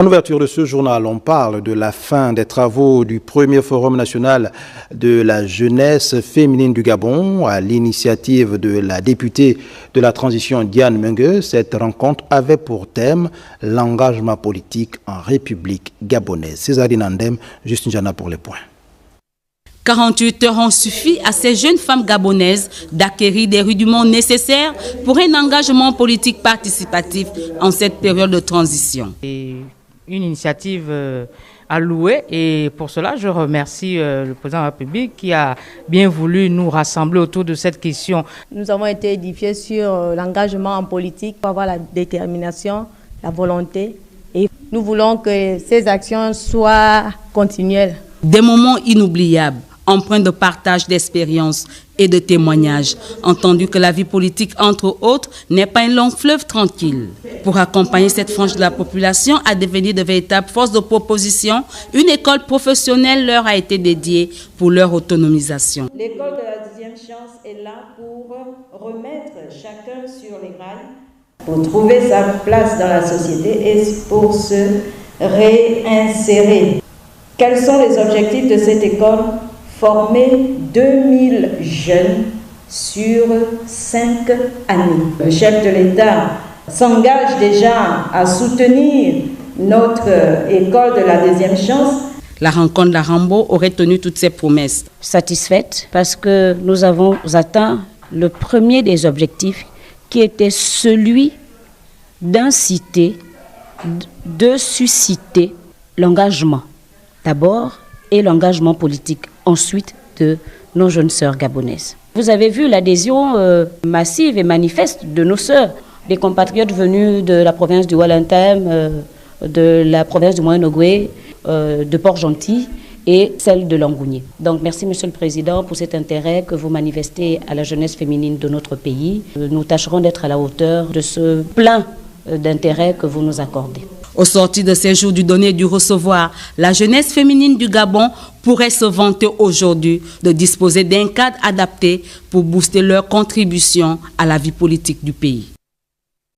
En ouverture de ce journal, on parle de la fin des travaux du premier Forum national de la jeunesse féminine du Gabon à l'initiative de la députée de la transition Diane Mengue. Cette rencontre avait pour thème l'engagement politique en République gabonaise. Césarine Andem, Justine Jana pour les points. 48 heures ont suffi à ces jeunes femmes gabonaises d'acquérir des rudiments nécessaires pour un engagement politique participatif en cette période de transition. Une initiative allouée et pour cela je remercie le président de la République qui a bien voulu nous rassembler autour de cette question. Nous avons été édifiés sur l'engagement en politique pour avoir la détermination, la volonté et nous voulons que ces actions soient continuelles. Des moments inoubliables, empreints de partage d'expériences et de témoignages, entendu que la vie politique, entre autres, n'est pas un long fleuve tranquille. Pour accompagner cette frange de la population à devenir de véritables forces de proposition, une école professionnelle leur a été dédiée pour leur autonomisation. L'école de la deuxième chance est là pour remettre chacun sur les rails, pour trouver sa place dans la société et pour se réinsérer. Quels sont les objectifs de cette école ? Former 2000 jeunes sur 5 années. Le chef de l'État s'engage déjà à soutenir notre école de la deuxième chance. La rencontre d'Arambo aurait tenu toutes ses promesses. Satisfaite parce que nous avons atteint le premier des objectifs qui était celui d'inciter, de susciter l'engagement d'abord et l'engagement politique ensuite de nos jeunes sœurs gabonaises. Vous avez vu l'adhésion massive et manifeste de nos sœurs, des compatriotes venus de la province du Wallintem, de la province du Moyen-Ogooué, de Port-Gentil et celle de Langounier. Donc merci Monsieur le Président pour cet intérêt que vous manifestez à la jeunesse féminine de notre pays. Nous tâcherons d'être à la hauteur de ce plein d'intérêt que vous nous accordez. Au sortir de ces jours du donner et du recevoir, la jeunesse féminine du Gabon pourrait se vanter aujourd'hui de disposer d'un cadre adapté pour booster leur contribution à la vie politique du pays.